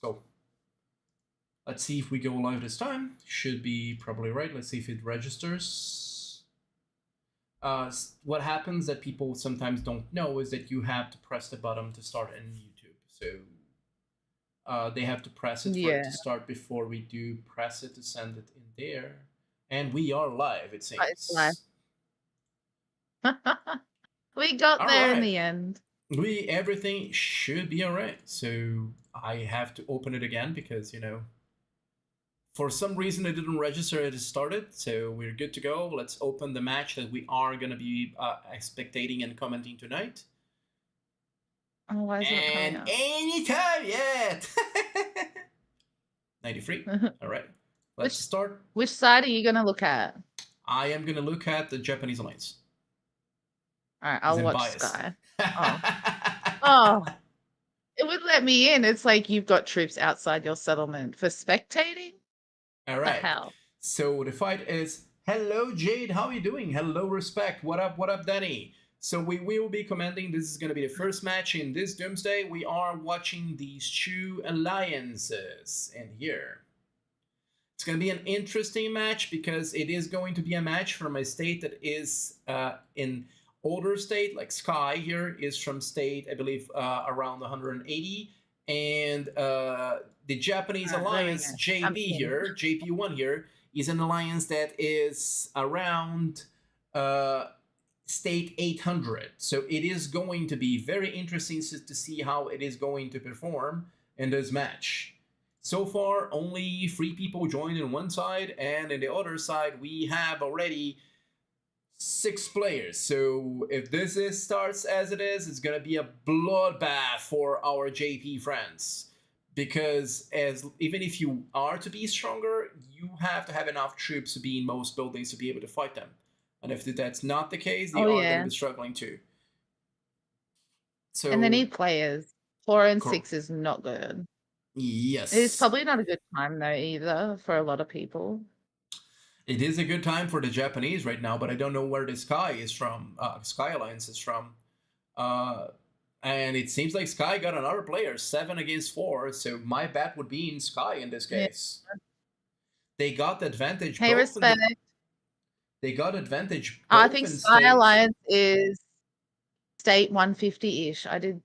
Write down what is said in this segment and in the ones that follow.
go. Let's see if we go live this time. Should be probably right. Let's see if it registers. What happens that people sometimes don't know is that you have to press the button to start in YouTube. So they have to press it for it to start before we do press it to send it in there. And we are live, it seems. It's live. We got there in the end. Everything should be all right. So I have to open it again because, you know, for some reason it didn't register it started. So we're good to go. Let's open the match that we are going to be spectating and commenting tonight. Oh, why is it coming up? Anytime yet. 93. All right. Let's start. Which side are you going to look at? I am going to look at the Japanese Alliance. All right, I'll watch Sky. Oh, it would let me in. It's like you've got troops outside your settlement for spectating. All right. The hell? So the fight is, hello, Jade. How are you doing? Hello, Respect. What up? What up, Danny? So we will be commenting. This is going to be the first match in this Doomsday. We are watching these two alliances in here. It's going to be an interesting match because it is going to be a match from a state that is in older state, like Sky here is from state, I believe, around 180. And the Japanese alliance, JB here, JP1 here, is an alliance that is around state 800. So it is going to be very interesting to see how it is going to perform in this match. So far, only 3 people joined in one side, and in the other side, we have already 6 players. So if this starts as it is, it's going to be a bloodbath for our JP friends. Because even if you are to be stronger, you have to have enough troops to be in most buildings to be able to fight them. And if that's not the case, they are going to be struggling too. So, and they need players. 4 and 6 is not good. Yes. It's probably not a good time though either for a lot of people. It is a good time for the Japanese right now, but I don't know where the Sky is from. Sky Alliance is from. And it seems like Sky got another player, 7 against 4. So my bet would be in Sky in this case. Yeah. They got the advantage. Hey, Respect. They got advantage. I think Sky Alliance is state 150-ish. I did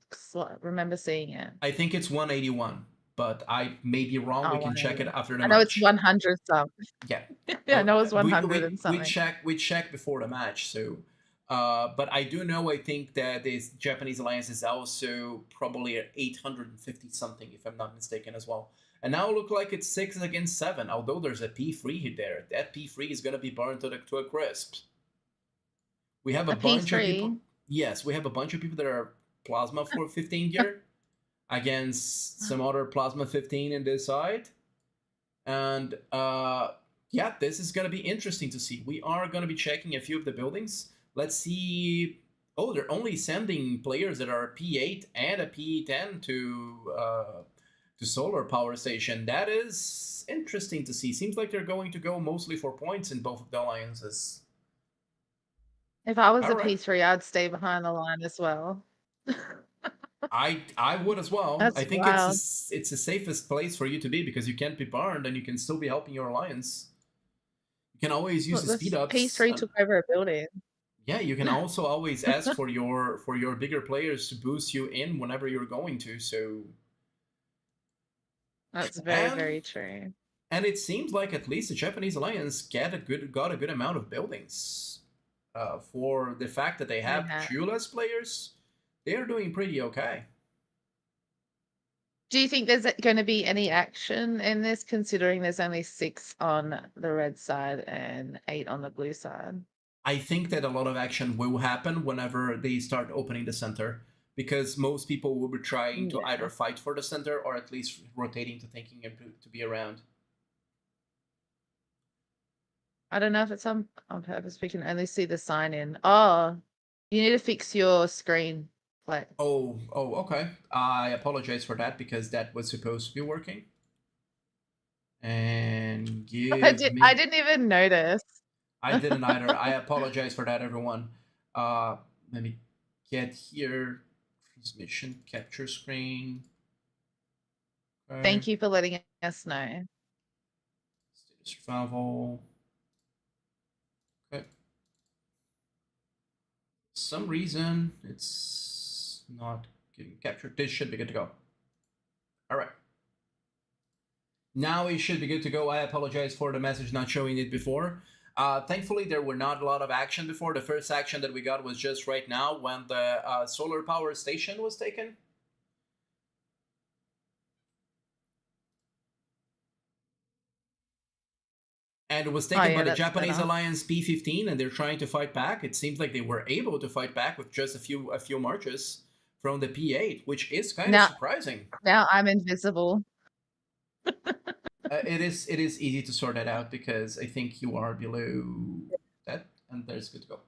remember seeing it. I think it's 181. But I may be wrong. We can check it after the match. I know it's 100 something. Yeah. Yeah, I know it's 100 and something. We check before the match. So, but I do know. I think that this Japanese alliance is also probably at 850 something, if I'm not mistaken, as well. And now it looks like it's 6 against 7. Although there's a P3 hit there, that P3 is going to be burned to a crisp. We have a bunch of people. Yes, we have a bunch of people that are plasma for 15 here. Against some other plasma 15 in this side. And yeah, this is going to be interesting to see. We are going to be checking a few of the buildings. Let's see. Oh, they're only sending players that are P8 and a P10 to solar power station. That is interesting to see. Seems like they're going to go mostly for points in both of the alliances. If I was a P3, I'd stay behind the line as well. I would as well. That's I think wild. it's the safest place for you to be because you can't be burned and you can still be helping your alliance. You can always use the speed ups. P3 took over a building. Yeah, you can also always ask for your bigger players to boost you in whenever you're going to. So that's very true. And it seems like at least the Japanese alliance got a good amount of buildings. For the fact that they have two less players. They're doing pretty okay. Do you think there's going to be any action in this, considering there's only 6 on the red side and 8 on the blue side? I think that a lot of action will happen whenever they start opening the center, because most people will be trying to either fight for the center or at least rotating to thinking to be around. I don't know if it's on purpose. We can only see the sign in. Oh, you need to fix your screen. Oh, okay. I apologize for that because that was supposed to be working. And I didn't even notice. I didn't either. I apologize for that, everyone. Let me get here. Transmission capture screen. Thank you for letting us know. Survival. Okay. For some reason it's not getting captured. This should be good to go. All right. Now it should be good to go. I apologize for the message not showing it before. Thankfully, there were not a lot of action before. The first action that we got was just right now when the solar power station was taken. And it was taken by the Japanese Alliance P15, and they're trying to fight back. It seems like they were able to fight back with just a few marches from the P8, which is kind of surprising. Now I'm invisible. It is easy to sort that out because I think you are below that, and there's good to go.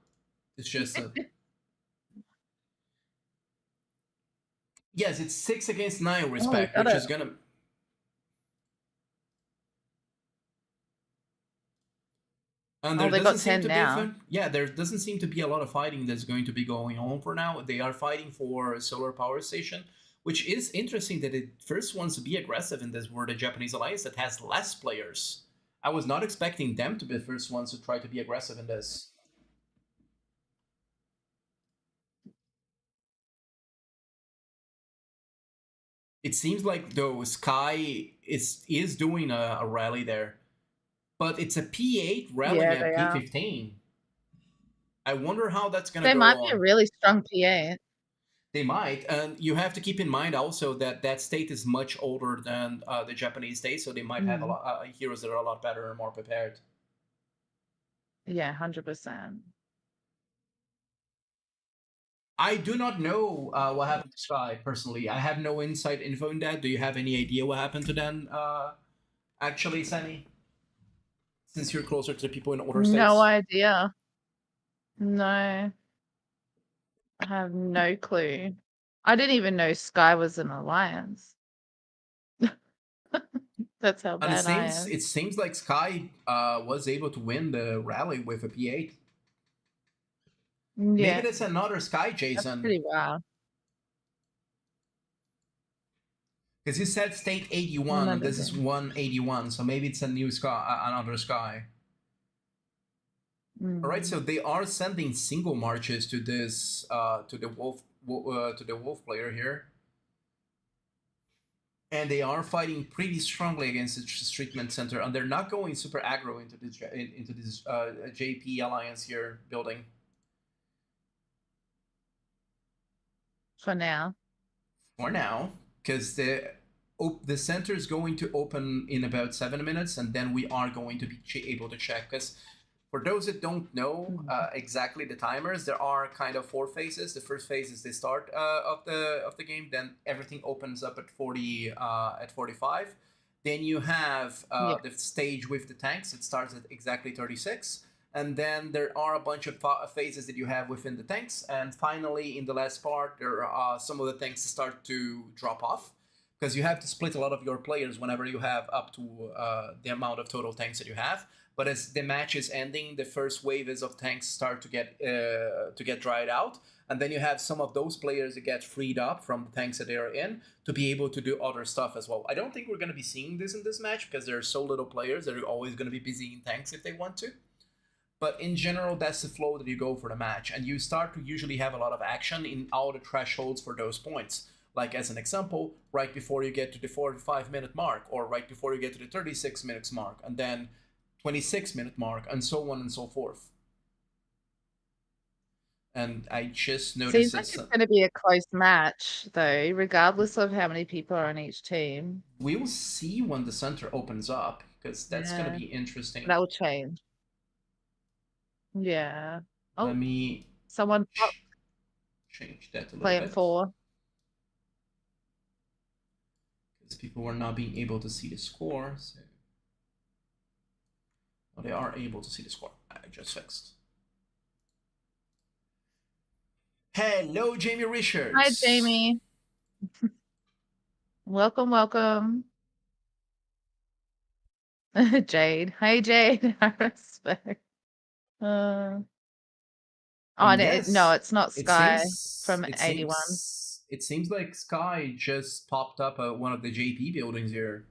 It's just yes, it's 6 against 9 respect, which is gonna. And there doesn't seem to be there doesn't seem to be a lot of fighting that's going to be going on for now. They are fighting for a solar power station, which is interesting that it first wants to be aggressive in this war, the Japanese Alliance that has less players. I was not expecting them to be the first ones to try to be aggressive in this. It seems like though Sky is doing a rally there. But it's a P8 rallying at P15. I wonder how that's going to go. They might be a really strong P8. They might. And you have to keep in mind also that that state is much older than the Japanese state, so they might have a lot heroes that are a lot better and more prepared. Yeah, 100%. I do not know what happened to Sky, personally. I have no inside info in that. Do you have any idea what happened to them, actually, Sunny? Since you're closer to the people in older states? No idea. No. I have no clue. I didn't even know Sky was an alliance. That's how bad I am. It seems like Sky was able to win the rally with a P8. Yeah. Maybe that's another Sky, Jason. That's pretty wild. Because you said state 81, and this is 181, so maybe it's a new Sky, another Sky. All right, so they are sending single marches to this, to the Wolf player here, and they are fighting pretty strongly against the treatment center, and they're not going super aggro into this JP Alliance here building. For now. For now. Because the center is going to open in about 7 minutes, and then we are going to be able to check. Because for those that don't know exactly the timers, there are kind of 4 phases. The first phase is the start of the game. Then everything opens up at 45. Then you have the stage with the tanks. It starts at exactly 36. And then there are a bunch of phases that you have within the tanks. And finally, in the last part, there are some of the tanks start to drop off. Because you have to split a lot of your players whenever you have up to the amount of total tanks that you have. But as the match is ending, the first waves of tanks start to get dried out. And then you have some of those players that get freed up from the tanks that they are in to be able to do other stuff as well. I don't think we're going to be seeing this in this match because there are so little players that are always going to be busy in tanks if they want to. But in general, that's the flow that you go for the match. And you start to usually have a lot of action in all the thresholds for those points. Like as an example, right before you get to the 45-minute mark, or right before you get to the 36 minutes mark, and then 26-minute mark, and so on and so forth. And I just noticed seems like it's going to be a close match, though, regardless of how many people are on each team. We will see when the center opens up, because that's going to be interesting. That will change. Yeah. Oh, let me someone change that a little play bit. It 4. Because people were not being able to see the score. So... well, they are able to see the score. I just fixed. Hello, Jamie Richards. Hi, Jamie. Welcome, welcome. Jade. Hey, Jade. I respect. Oh, yes, no, it's not Sky from 81. It seems like Sky just popped up at one of the JP buildings here.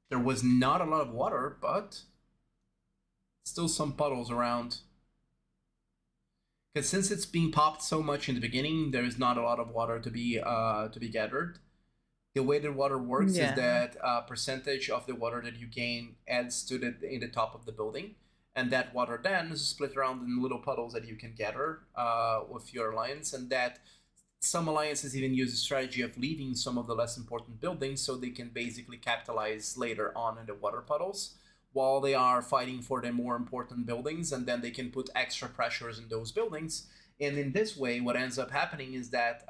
There was not a lot of water, but still some puddles around. Because since it's being popped so much in the beginning, there is not a lot of water to be gathered. The way the water works is that percentage of the water that you gain adds to in the top of the building, and that water then is split around in little puddles that you can gather with your alliance, and that some alliances even use a strategy of leaving some of the less important buildings so they can basically capitalize later on in the water puddles while they are fighting for the more important buildings, and then they can put extra pressures in those buildings. And in this way, what ends up happening is that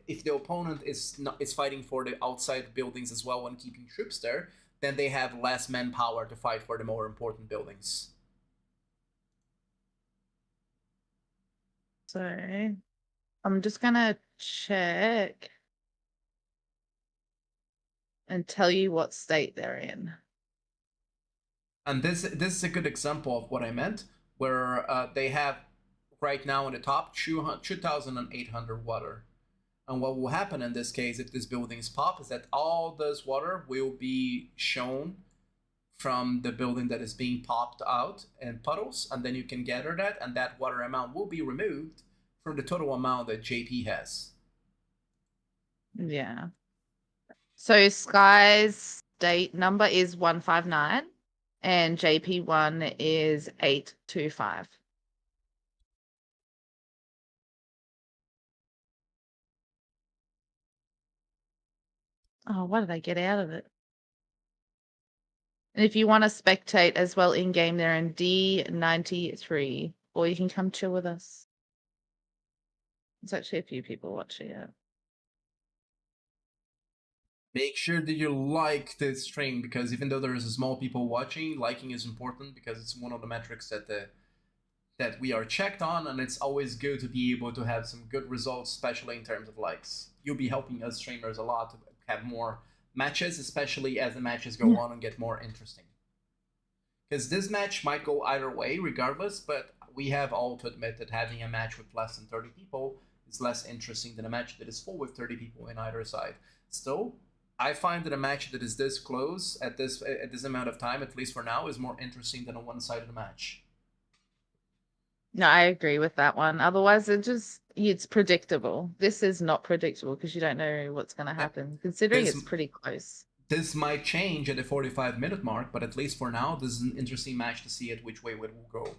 if the opponent is fighting for the outside buildings as well and keeping troops there, then they have less manpower to fight for the more important buildings. So I'm just gonna check and tell you what state they're in. And this is a good example of what I meant, where they have right now in the top 2,800 water. And what will happen in this case if this building is popped is that all this water will be shown from the building that is being popped out in puddles, and then you can gather that, and that water amount will be removed from the total amount that JP has. Yeah. So Sky's state number is 159 and JP1 is 825. Oh, why did I get out of it? And if you want to spectate as well in-game, they're in D93, or you can come chill with us. There's actually a few people watching it. Make sure that you like this stream, because even though there's small people watching, liking is important because it's one of the metrics that we are checked on, and it's always good to be able to have some good results, especially in terms of likes. You'll be helping us streamers a lot to have more matches, especially as the matches go on and get more interesting. Because this match might go either way regardless, but we have all to admit that having a match with less than 30 people is less interesting than a match that is full with 30 people in either side. Still, I find that a match that is this close at this amount of time, at least for now, is more interesting than a one-sided match. No, I agree with that one. Otherwise, it's predictable. This is not predictable because you don't know what's going to happen, considering it's pretty close. This might change at the 45-minute mark, but at least for now, this is an interesting match to see it which way it will go.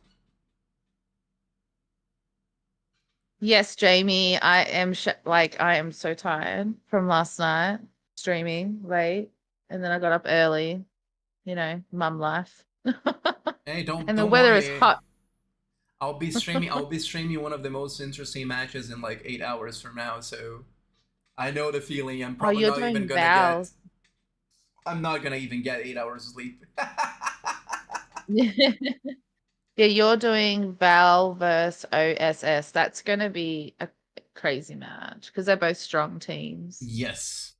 Yes, Jamie, I am I am so tired from last night streaming late, and then I got up early. You know, mum life. Hey, don't. And the weather is hot. I'll be streaming one of the most interesting matches in like 8 hours from now, so I know the feeling. I'm probably not even gonna get. I'm not gonna even get 8 hours of sleep. Yeah, you're doing VAL versus OSS. That's gonna be a crazy match because they're both strong teams. Yes,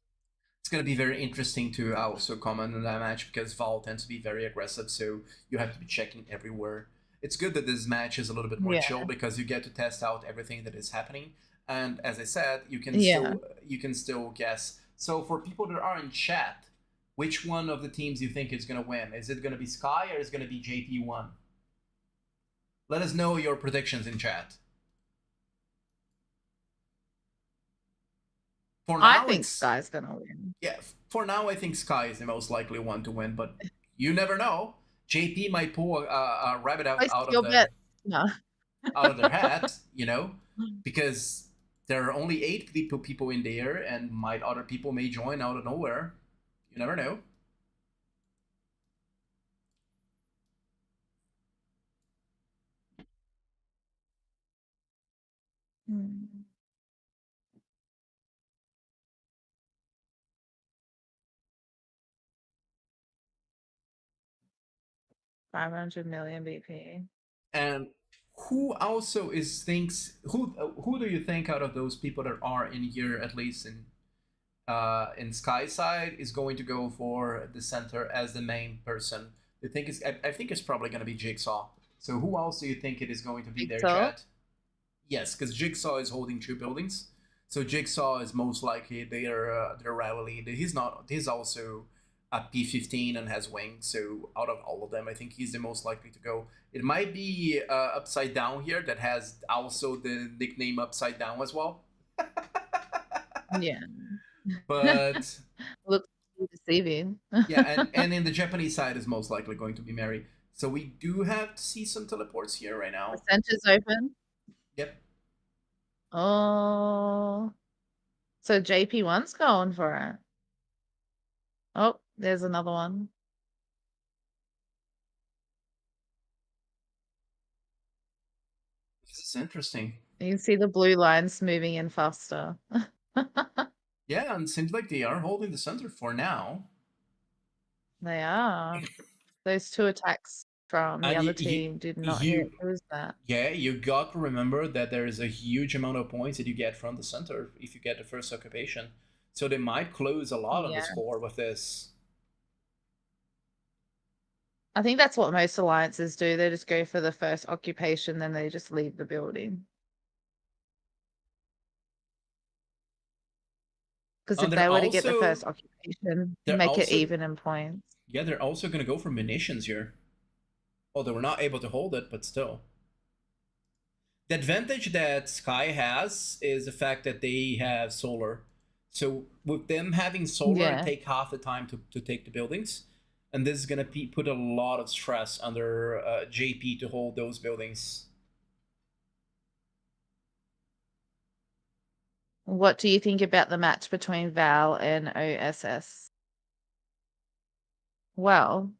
it's gonna be very interesting to also comment on that match because VAL tends to be very aggressive, so you have to be checking everywhere. It's good that this match is a little bit more chill because you get to test out everything that is happening, and as I said, you can still guess. So for people that are in chat, which one of the teams you think is gonna win? Is it gonna be Sky or is it gonna be JP1? Let us know your predictions in chat. For now, I think Sky's gonna win. Yeah, for now I think Sky is the most likely one to win, but you never know. JP might pull a rabbit out of their hat, you know, because there are only 8 people in there, and other people may join out of nowhere. You never know. $500 million BP. And who also thinks who do you think out of those people that are in here, at least in Sky side, is going to go for the center as the main person? I think it's probably going to be Jigsaw. So who else do you think it is going to be there, chat? Yes, because Jigsaw is holding 2 buildings. So Jigsaw is most likely their rally lead. He's not. He's also a P15 and has wings. So out of all of them, I think he's the most likely to go. It might be Upside Down here that has also the nickname Upside Down as well. Yeah. But looks deceiving. yeah, and in the Japanese side is most likely going to be Mary. So we do have to see some teleports here right now. The center's open. Yep. Oh, so JP1's going for it. Oh, there's another one. This is interesting. You can see the blue lines moving in faster. Yeah, and it seems like they are holding the center for now. They are. Those 2 attacks from the other team did not hit. Who was that? Yeah, you got to remember that there is a huge amount of points that you get from the center if you get the first occupation. So they might close a lot on the score with this. I think that's what most alliances do. They just go for the first occupation, then they just leave the building. Because if they were to get the first occupation, make it even in points. Yeah, they're also going to go for munitions here. Oh, they were not able to hold it, but still. The advantage that Sky has is the fact that they have solar. So with them having solar, it take half the time to take the buildings. And this is going to put a lot of stress under JP to hold those buildings. What do you think about the match between VAL and OSS? Well,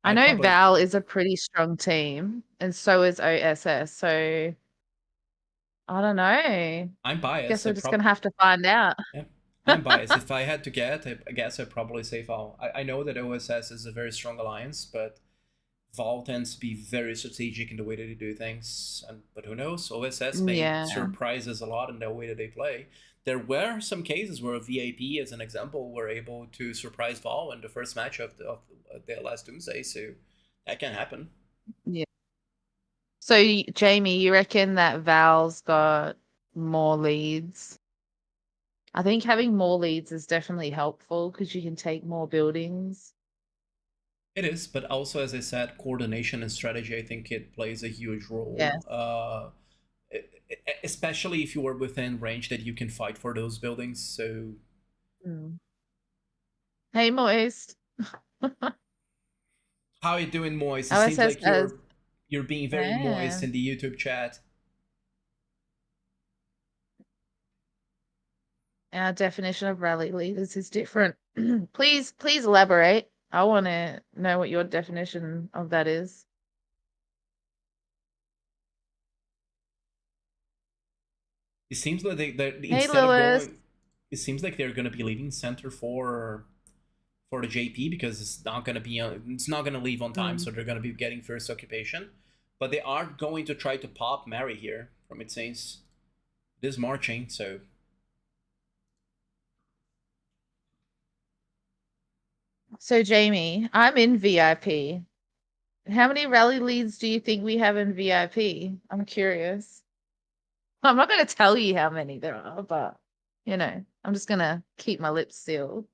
I know VAL is a pretty strong team, and so is OSS. So I don't know. I'm biased. I guess we're just going to have to find out. Yeah. I'm biased. If I had to get, I guess I'd probably say VAL. I know that OSS is a very strong alliance, but VAL tends to be very strategic in the way that they do things. But who knows? OSS may surprise us a lot in the way that they play. There were some cases where VIP, as an example, were able to surprise VAL in the first match of the last Doomsday, so that can happen. Yeah. So, Jamie, you reckon that VAL's got more leads? I think having more leads is definitely helpful because you can take more buildings. It is, but also, as I said, coordination and strategy, I think it plays a huge role. Yes. Especially if you are within range that you can fight for those buildings. So, hey, Moist. How are you doing, Moist? It seems like you're being very moist in the YouTube chat. Our definition of rally leaders is different. Please elaborate. I want to know what your definition of that is. It seems like it seems like they're going to be leaving center for the JP because it's not going to leave on time, so they're going to be getting first occupation. But they are going to try to pop Mary here, from it seems. It is marching, so. So, Jamie, I'm in VIP. How many rally leads do you think we have in VIP? I'm curious. I'm not going to tell you how many there are, but, I'm just going to keep my lips sealed.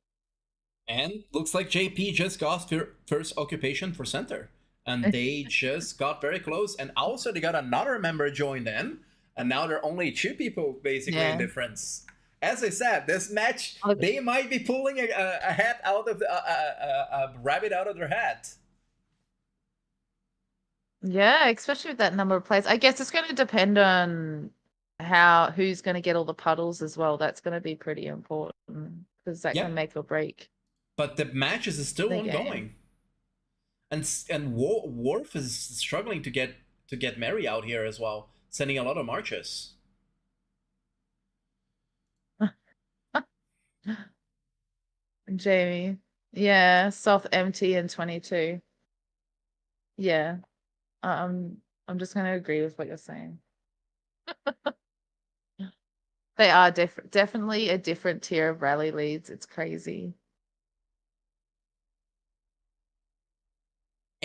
And looks like JP just got first occupation for center. And they just got very close. And also they got another member joined in. And now there are only 2 people basically in difference. As I said, this match, they might be pulling a hat out of a rabbit out of their hat. Yeah, especially with that number of players. I guess it's going to depend on who's going to get all the puddles as well. That's going to be pretty important because that can make or break. But the match is still ongoing. And Worf is struggling to get Mary out here as well, sending a lot of marches. Jamie, yeah, soft empty and 22. Yeah, I'm just going to agree with what you're saying. They are definitely a different tier of rally leads. It's crazy.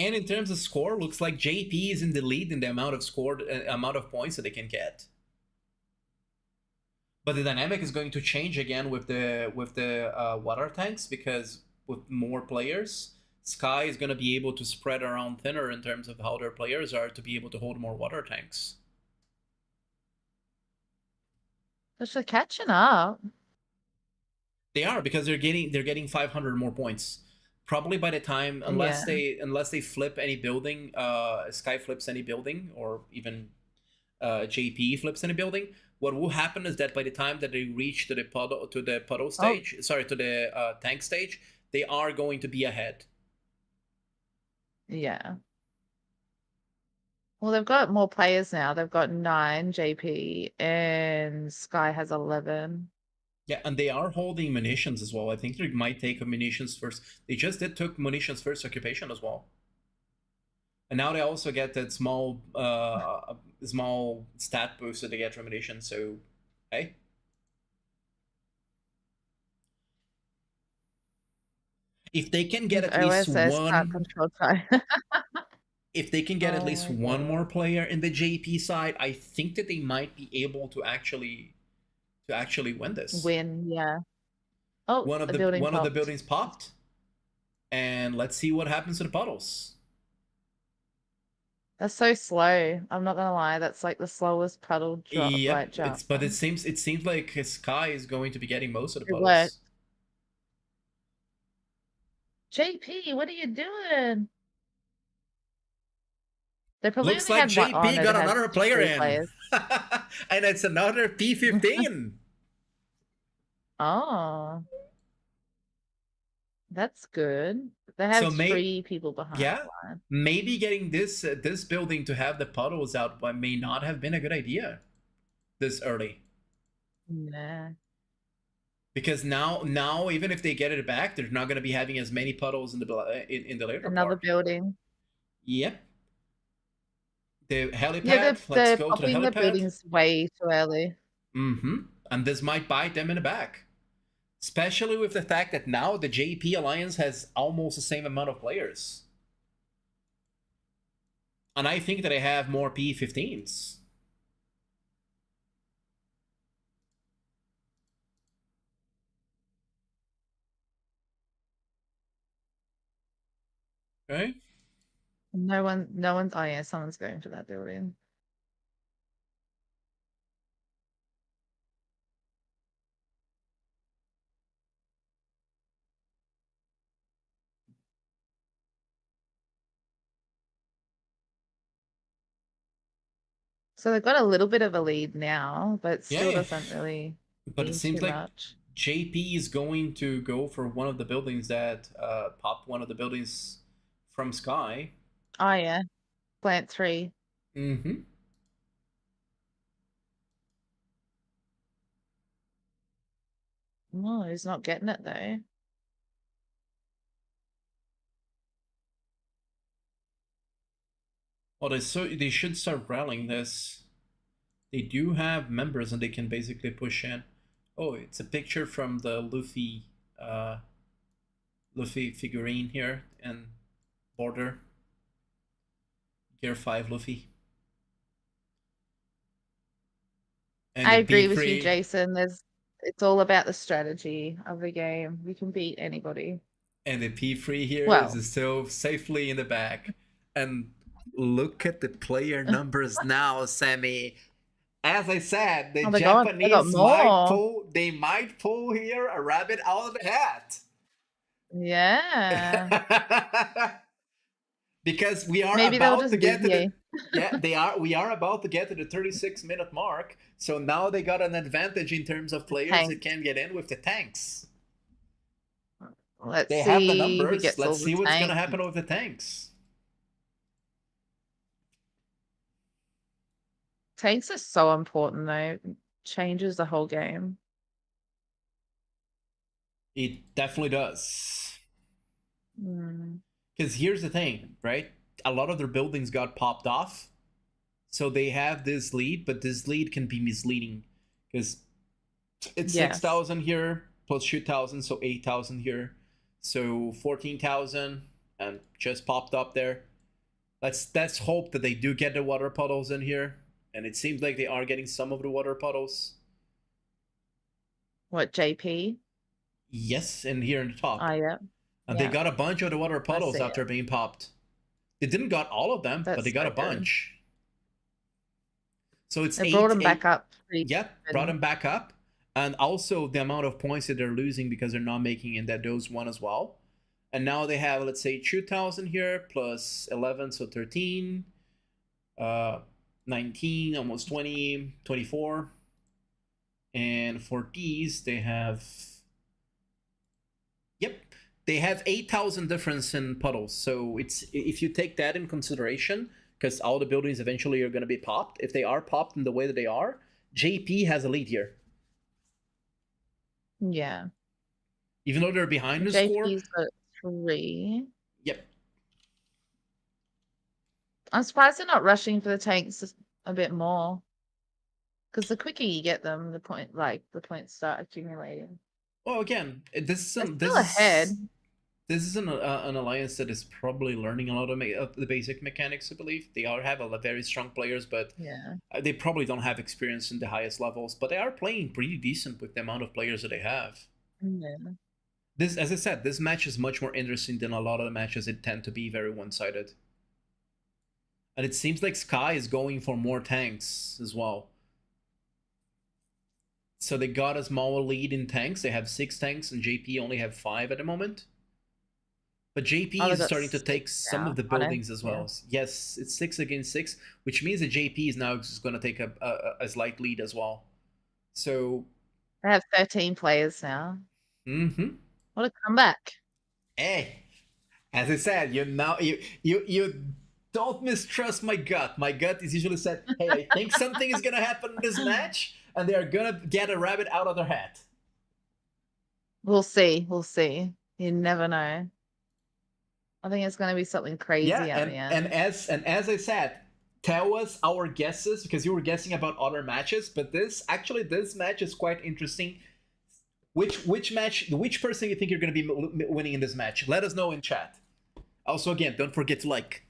And in terms of score, looks like JP is in the lead in the amount of points that they can get. But the dynamic is going to change again with the water tanks, because with more players, Sky is going to be able to spread around thinner in terms of how their players are to be able to hold more water tanks. But they're catching up. They are, because they're getting 500 more points. Probably by the time, unless they flip any building, Sky flips any building, or even JP flips any building. What will happen is that by the time that they reach to the puddle stage, sorry, to the tank stage, they are going to be ahead. Yeah. Well, they've got more players now. They've got 9 JP, and Sky has 11. Yeah, and they are holding munitions as well. I think they might take munitions first. They just took munitions first occupation as well. And now they also get that small stat boost that they get from munitions, so hey. If they can get at least one if they can get at least one more player in the JP side, I think that they might be able to actually win this. Yeah. Oh, one of the buildings popped. And let's see what happens to the puddles. That's so slow. I'm not gonna lie. That's like the slowest puddle drop. Yeah, jump. But it seems like Sky is going to be getting most of the puddles. JP, what are you doing? They probably looks like JP got another player in. And it's another P15. Oh. That's good. They have 3 people behind. Yeah, maybe getting this building to have the puddles out may not have been a good idea this early. Yeah. Because now even if they get it back, they're not going to be having as many puddles in the later Another part. building. Yep. The helipad. Let's go to the helipad. The building's way too early. And this might bite them in the back. Especially with the fact that now the JP Alliance has almost the same amount of players. And I think that I have more P15s. Okay. No one's, oh yeah, someone's going for that building. So they've got a little bit of a lead now, but still doesn't really. But it seems like JP is going to go for one of the buildings that pop one of the buildings from Sky. Oh yeah, plant 3. No, he's not getting it though. Well, they should start rallying this. They do have members and they can basically push in. Oh, it's a picture from the Luffy figurine here and border. Gear 5 Luffy. And I agree with you, Jason. It's all about the strategy of the game. We can beat anybody. And the P3 here is still safely in the back. And look at the player numbers now, Sammy. As I said, the Japanese might pull here a rabbit out of the hat. Yeah. Because we are about to get to the we are about to get to the 36-minute mark. So now they got an advantage in terms of players that can get in with the tanks. They have the numbers. Let's see what's gonna happen with the tanks. Tanks are so important though. It changes the whole game. It definitely does. Because here's the thing, right? A lot of their buildings got popped off. So they have this lead, but this lead can be misleading. Because it's 6,000 here plus 2,000, so 8,000 here. So 14,000 and just popped up there. Let's hope that they do get the water puddles in here. And it seems like they are getting some of the water puddles. What, JP? Yes, and here in the top. Oh, yeah. And they got a bunch of the water puddles see after being popped. They didn't got all of them, but That's they got so a bunch. So it's They brought them back up. Yep, brought them back up. And also the amount of points that they're losing because they're not making in that those one as well. And now they have, let's say, 2,000 here plus 11, so 13, 19, almost 20, 24. And for these, they have, yep, they have 8,000 difference in puddles. So it's, if you take that in consideration, because all the buildings eventually are going to be popped, if they are popped in the way that they are, JP has a lead here. Yeah. Even though they're behind the JP's score. got 3. Yep. I'm surprised they're not rushing for the tanks a bit more. Because the quicker you get them, the points start accumulating. Well, again, this is still ahead. This is an alliance that is probably learning a lot of the basic mechanics. I believe they have a very strong players, but yeah, they probably don't have experience in the highest levels. But they are playing pretty decent with the amount of players that they have. Yeah. This, as I said, this match is much more interesting than a lot of the matches that tend to be very one-sided. And it seems like Sky is going for more tanks as well. So they got a small lead in tanks. They have 6 tanks, and JP only have 5 at the moment. But JP is starting to take some of the buildings as well. Yeah. Yes, it's 6 against 6, which means that JP is now just going to take a slight lead as well. So they have 13 players now. Mm-hmm. What a comeback! Hey, as I said, you don't mistrust my gut. My gut is usually said, "Hey, I think something is going to happen in this match." And they're gonna get a rabbit out of their hat. We'll see. We'll see. You never know. I think it's gonna be something crazy at the end. And as I said, tell us our guesses, because you were guessing about other matches, but this match is quite interesting. Which person you think you're gonna be winning in this match? Let us know in chat. Also, again, don't forget to like.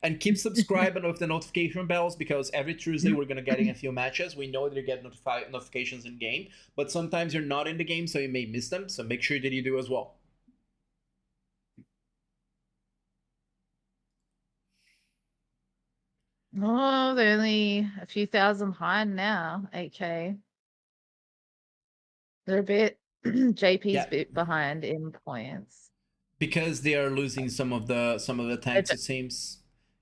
And keep subscribing with the notification bells, because every Tuesday we're going to getting a few matches. We know that you get notifications in game, but sometimes you're not in the game, so you may miss them. So make sure that you do as well. Oh, they're only a few thousand behind now. 8K. They're a bit. JP's a bit behind in points because they are losing some of the tanks. It seems.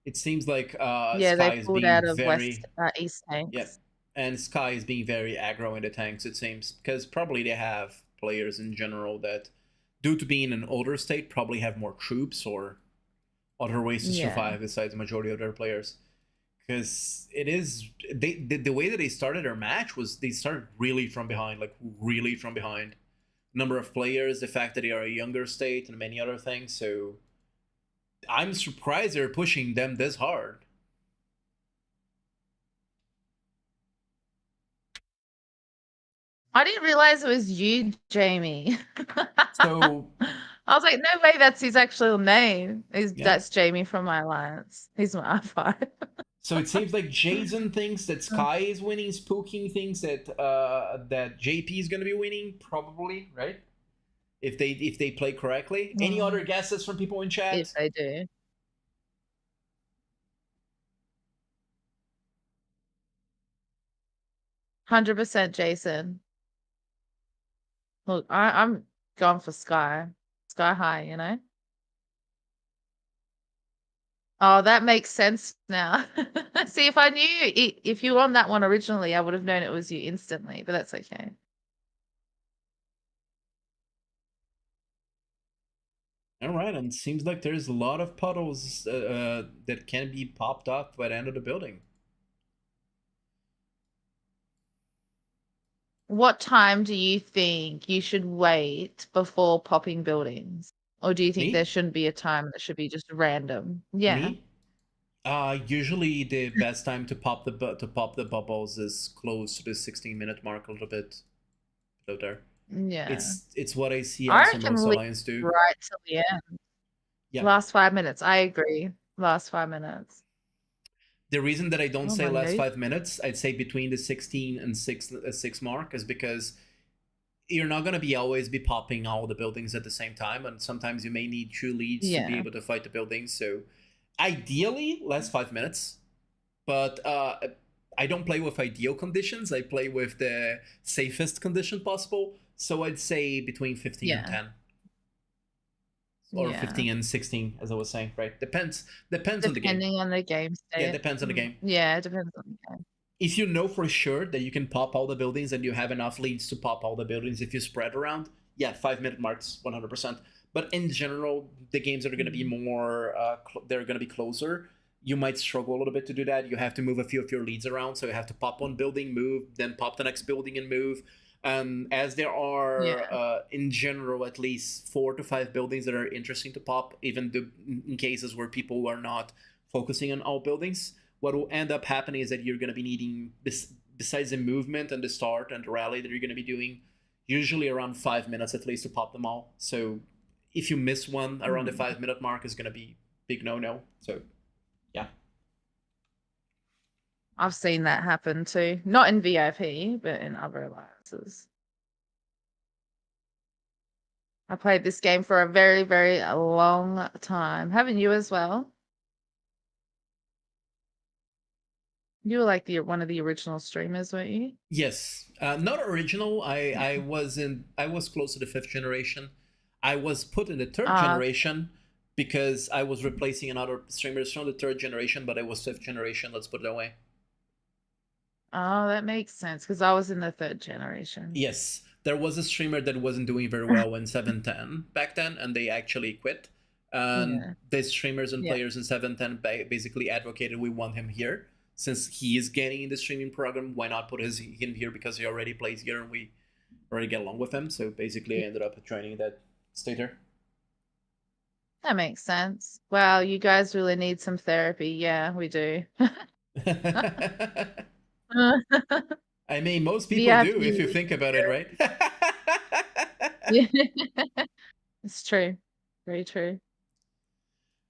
It seems like Sky they pulled out of very, East tanks. Yep, and Sky is being very aggro in the tanks, it seems, because probably they have players in general that, due to being an older state, probably have more troops or other ways to survive besides the majority of their players. Because it is the way that they started their match was they started really from behind, like really from behind. Number of players, the fact that they are a younger state, and many other things. So I'm surprised they're pushing them this hard. I didn't realize it was you, Jamie. So I was like, no way, that's his actual name. That's Jamie from my alliance. He's my R5. So it seems like Jason thinks that Sky is winning. Spooking thinks that that JP is going to be winning, probably, right? If they play correctly. Any other guesses from people in chat? If they do. 100% Jason. Look, I'm going for Sky. Sky High, you know? Oh, that makes sense now. See, if I knew if you were on that one originally, I would have known it was you instantly, but that's okay. All right, and it seems like there's a lot of puddles that can be popped up by the end of the building. What time do you think you should wait before popping buildings? Or do you think there shouldn't be a time that should be just random? Yeah. Me? Usually the best time to pop the bubbles is close to the 16-minute mark, a little bit below there. Yeah. It's what I see also most alliance do. Right till the end. Yeah. Last 5 minutes. I agree. Last 5 minutes. The reason that I don't Oh, say my last nose. 5 minutes, I'd say between the 16 and 6 mark, is because you're not going to be always be popping all the buildings at the same time, and sometimes you may need 2 leads to be Yeah. able to fight the buildings. So ideally, last 5 minutes, but I don't play with ideal conditions. I play with the safest condition possible. So I'd say between 15 and Yeah. 10. Or Yeah. 15 and 16, as I was saying, right? Depends on the game. Depending on the game state. Yeah, depends on the game. Yeah, it depends on the game. If you know for sure that you can pop all the buildings and you have enough leads to pop all the buildings if you spread around, yeah, 5 minute marks, 100%. But in general, the games that are going to be more, they're going to be closer. You might struggle a little bit to do that. You have to move a few of your leads around, so you have to pop one building, move, then pop the next building and move. As there are, in general, at least 4 to 5 buildings that are interesting to pop, even in cases where people are not focusing on all buildings. What will end up happening is that you're going to be needing, besides the movement and the start and the rally that you're going to be doing, usually around 5 minutes at least to pop them all. So if you miss one around the 5 minute mark, is going to be big no-no. So yeah. I've seen that happen too. Not in VIP, but in other alliances. I played this game for a very, very long time. Haven't you as well? You were like one of the original streamers, weren't you? Yes, not original. I was close to the 5th generation. I was put in the 3rd generation because I was replacing another streamers from the 3rd generation, but I was 5th generation. Let's put it that way. Oh, that makes sense because I was in the 3rd generation. Yes, there was a streamer that wasn't doing very well in 710 back then, and they actually quit. And the streamers and players in 710 basically advocated we want him here. Since he is getting in the streaming program, why not put him here because he already plays here and we already get along with him. So basically I ended up joining that stater. That makes sense. Wow, you guys really need some therapy. Yeah, we do. I mean, most people do if you think about it, right? Yeah. It's true. Very true.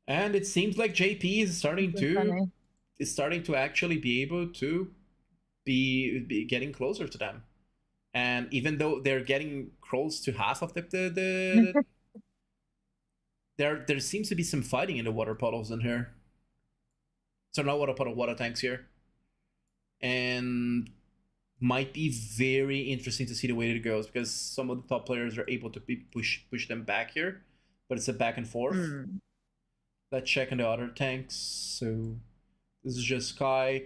And it seems like JP is starting to actually be able to be getting closer to them. And even though they're getting close to half of the there seems to be some fighting in the water puddles in here. So not water puddle, water tanks here. And might be very interesting to see the way it goes because some of the top players are able to push them back here, but it's a back and forth. Let's check on the other tanks. So this is just Sky.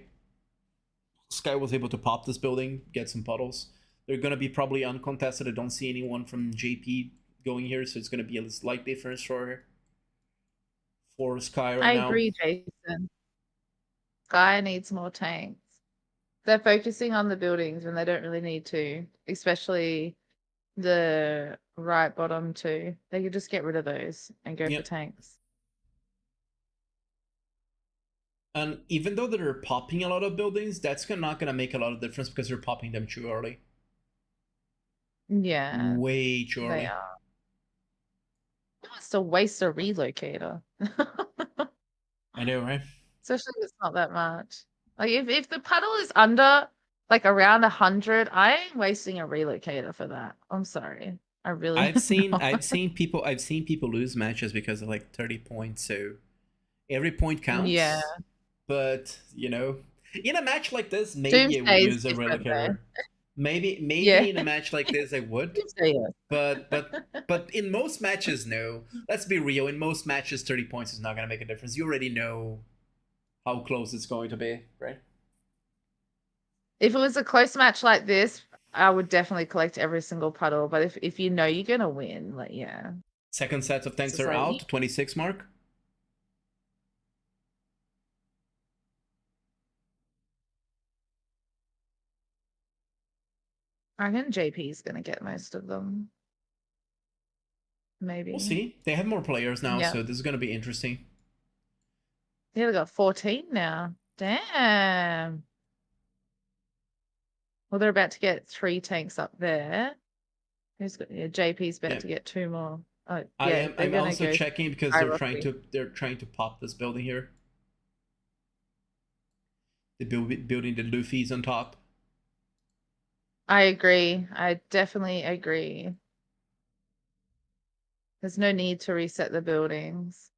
Sky was able to pop this building, get some puddles. They're going to be probably uncontested. I don't see anyone from JP going here, so it's going to be a slight difference for Sky right now. I agree, Jason. Sky needs more tanks. They're focusing on the buildings when they don't really need to, especially the right bottom two. They could just get rid of those and go for tanks. And even though they're popping a lot of buildings, that's not going to make a lot of difference because they're popping them too early. Yeah. Way too early. They are. It's to waste a relocator. I know, right? Especially if it's not that much. Like if the puddle is under like around 100, I ain't wasting a relocator for that. I'm sorry. I really I've seen people lose matches because of like 30 points, so every point counts. Yeah. But in a match like this, maybe I would use a relocator. Maybe in a match like this I would. But in most matches, no. Let's be real. In most matches, 30 points is not gonna make a difference. You already know how close it's going to be, right? If it was a close match like this, I would definitely collect every single puddle. But if you know you're gonna win, like yeah. Second set of tanks are out, 26 mark. I reckon JP's gonna get most of them. Maybe. We'll see. They have more players now, so this is gonna be interesting. Yeah, they got 14 now. Damn. Well, they're about to get 3 tanks up there. Who's got? Yeah, JP's about to get 2 more. Oh, I yeah, am. they're I'm gonna also go checking because skyrocketing. they're trying to pop this building here. The building the Luffy's on top. I agree. I definitely agree. There's no need to reset the buildings.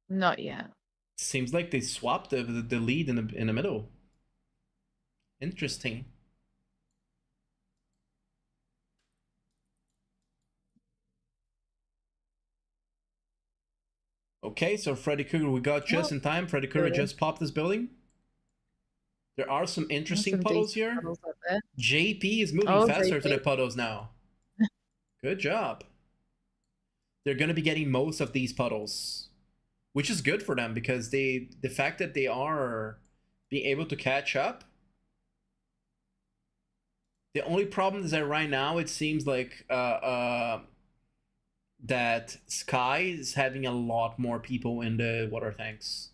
Not yet. Seems like they swapped the lead in the middle. Interesting. Okay, so Freddy Krueger we got just in time. Freddy Krueger just popped this building. There are some interesting puddles here. Puddles up there. JP is moving faster to the puddles now. Good job. They're going to be getting most of these puddles, which is good for them because the fact that they are being able to catch up. The only problem is that right now it seems like that Sky is having a lot more people in the water tanks.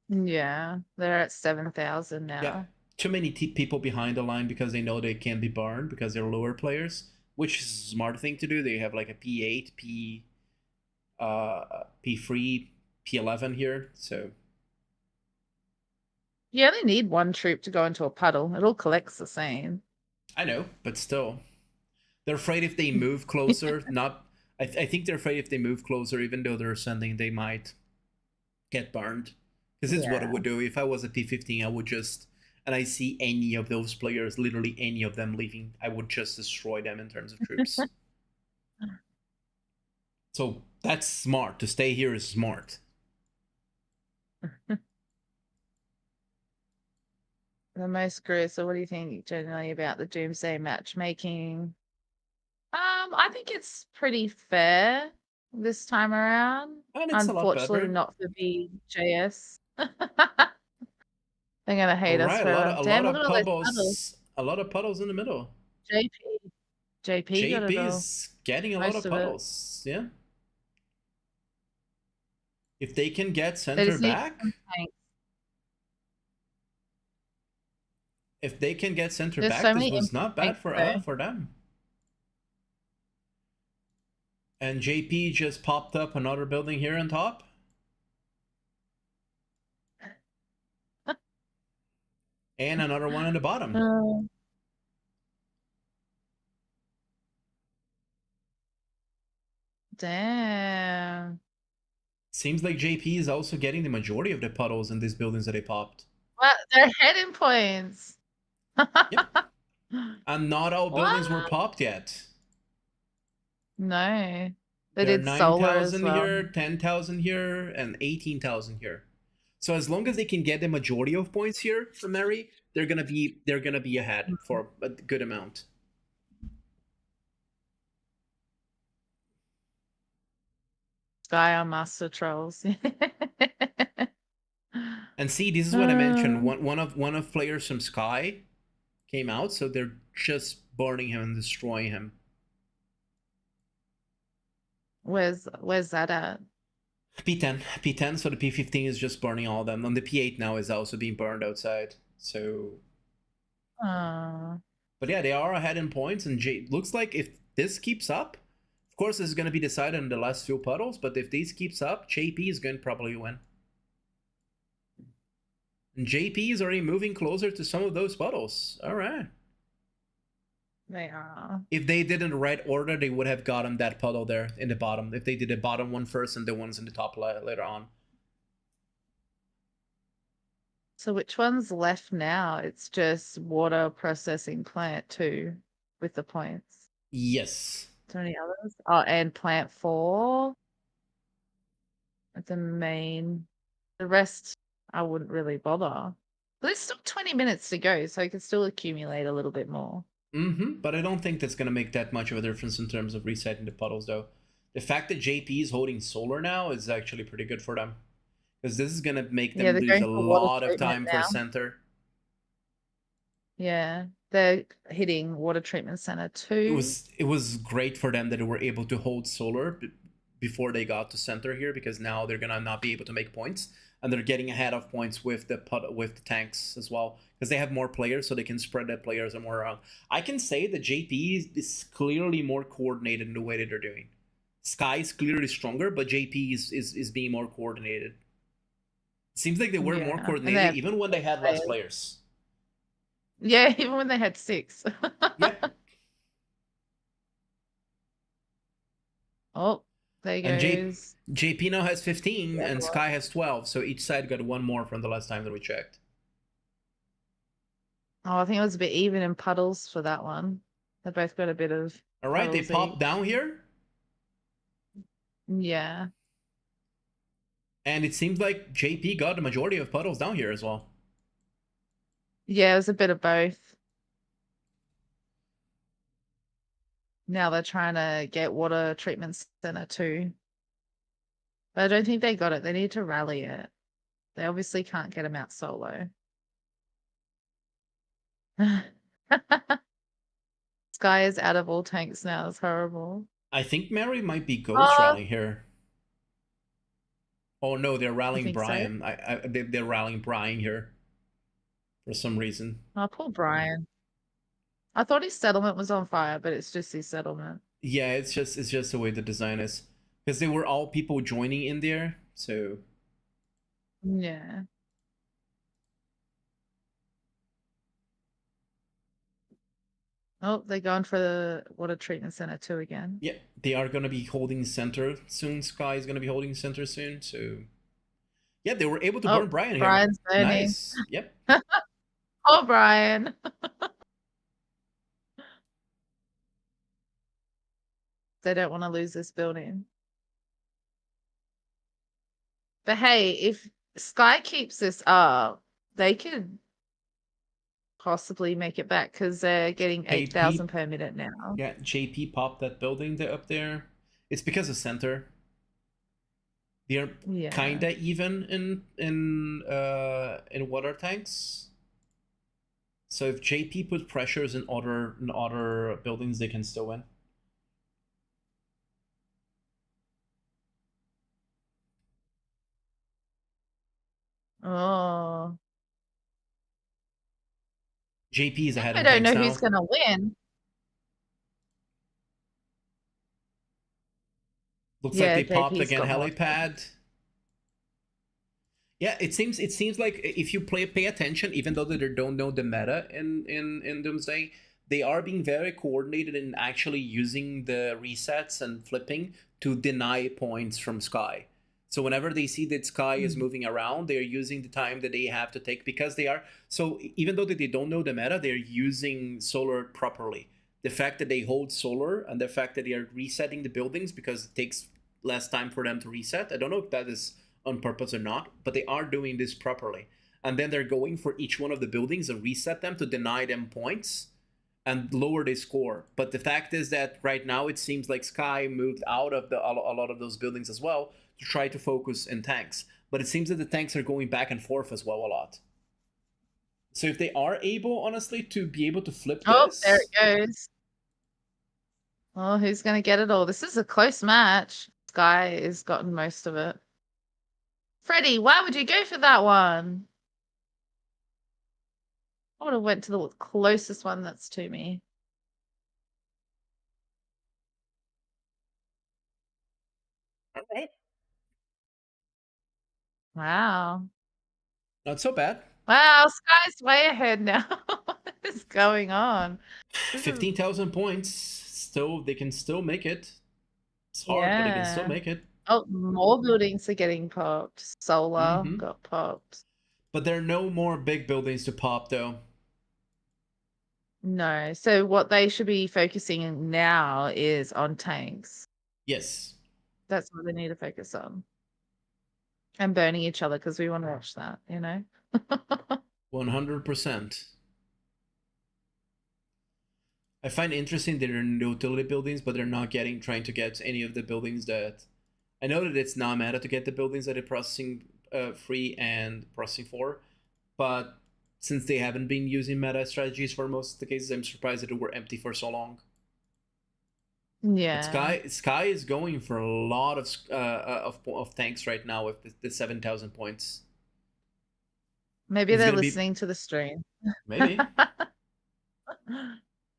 Yeah, they're at 7,000 now. Yeah, too many people behind the line because they know they can't be burned because they're lower players, which is a smart thing to do. They have like a P8, P3, P11 here, so. You only need one troop to go into a puddle. It all collects the same. I know, but still. They're afraid if they move closer, I think they're afraid if they move closer, even though they're ascending, they might get burned. Because this is what I would do. If I was a P15, I would just, and I see any of those players, literally any of them leaving, I would just destroy them in terms of troops. So that's smart. To stay here is smart. The most curious, so what do you think generally about the Doomsday matchmaking? I think it's pretty fair this time around. And it's Unfortunately, not for BJS. They're gonna hate us for a lot of puddles in the middle. JP is getting a lot of puddles. Yeah. If they can get center back. If they can get center back, this was not bad for them. And JP just popped up another building here on top. And another one on the bottom. Damn. Seems like JP is also getting the majority of the puddles in these buildings that they popped. Well, they're heading points. Yep. And not all buildings were popped yet. No. They did 9,000 here, 10,000 here, and 18,000 here. So as long as they can get the majority of points here from Mary, they're gonna be ahead for a good amount. Sky on Master Trolls. And see, this is what I mentioned. One of players from Sky came out, so they're just burning him and destroying him. Where's that at? P10, so the P15 is just burning all of them. And the P8 now is also being burned outside. So but yeah, they are ahead in points, and looks like if this keeps up, of course this is gonna be decided in the last few puddles, but if this keeps up, JP is going to probably win. And JP is already moving closer to some of those puddles. Alright. They are. If they did in the right order, they would have gotten that puddle there in the bottom. If they did the bottom one first and the ones in the top later on. So which one's left now? It's just water processing plant 2 with the points. Yes. Is there any others? Oh, and plant 4. That's the main. The rest, I wouldn't really bother. But there's still 20 minutes to go, so I can still accumulate a little bit more. But I don't think that's going to make that much of a difference in terms of resetting the puddles, though. The fact that JP is holding solar now is actually pretty good for them. Because this is going to make them lose a lot of time for center. Yeah, they're hitting water treatment center too. It was great for them that they were able to hold solar before they got to center here, because now they're going to not be able to make points. and they're getting ahead of points with the tanks as well, because they have more players, so they can spread the players more around. I can say that JP is clearly more coordinated in the way that they're doing. Sky is clearly stronger, but JP is being more coordinated. Seems like they were more coordinated even when they had less players. Yeah, even when they had 6. Yep. Oh, there goes. And JP now has 15 and Sky has 12, so each side got 1 more from the last time that we checked. Oh, I think it was a bit even in puddles for that one. They both got a bit of. All right, they popped down here. Yeah. And it seems like JP got the majority of puddles down here as well. Yeah, it was a bit of both. Now they're trying to get water treatment center too. But I don't think they got it. They need to rally it. They obviously can't get him out solo. Sky is out of all tanks now. It's horrible. I think Mary might be ghost rallying here. Oh no, they're rallying Brian. So? They're rallying Brian here for some reason. Oh, poor Brian. I thought his settlement was on fire, but it's just his settlement. Yeah, it's just the way the design is, because they were all people joining in there. So yeah. Oh, they're going for the water treatment center too again. Yeah, they are going to be holding center soon. Sky is going to be holding center soon. So yeah, they were able to burn Brian here. Brian's burning. Nice. Yep. Oh, Brian. They don't want to lose this building. But hey, if Sky keeps this up, they could possibly make it back, because they're getting 8,000 per minute now. Yeah, JP popped that building up there. It's because of center. They're kinda even in water tanks. So if JP put pressures in other buildings, they can still win. Oh. JP is ahead. I don't know who's going to win. Looks like they popped again helipad. Yeah, it seems like if you pay attention, even though they don't know the meta in Doomsday, they are being very coordinated in actually using the resets and flipping to deny points from Sky. So whenever they see that Sky is moving around, they're using the time that they have to take, because they are, so even though they don't know the meta, they're using solar properly. The fact that they hold solar and the fact that they are resetting the buildings because it takes less time for them to reset. I don't know if that is on purpose or not, but they are doing this properly. And then they're going for each one of the buildings and reset them to deny them points and lower their score. But the fact is that right now it seems like Sky moved out of a lot of those buildings as well to try to focus in tanks. But it seems that the tanks are going back and forth as well a lot. So if they are able, honestly, to be able to flip this... Oh, there it goes. Oh, who's going to get it all? This is a close match. Sky has gotten most of it. Freddie, why would you go for that one? I would have went to the closest one that's to me. All right. Wow. Not so bad. Wow, Sky's way ahead now. What is going on? 15,000 points. Still, they can still make it. It's hard, but they can still make it. Oh, more buildings are getting popped. Solar got popped. But there are no more big buildings to pop, though. No. So what they should be focusing on now is on tanks. Yes. That's what they need to focus on. And burning each other, because we want to watch that, you know? 100%. I find interesting that there are no utility buildings, but they're not trying to get any of the buildings that... I know that it's not meta to get the buildings that are processing free and processing for, but since they haven't been using meta strategies for most of the cases, I'm surprised that they were empty for so long. Yeah. But Sky is going for a lot of tanks right now with the 7,000 points. Maybe It's they're gonna be listening to the stream. maybe.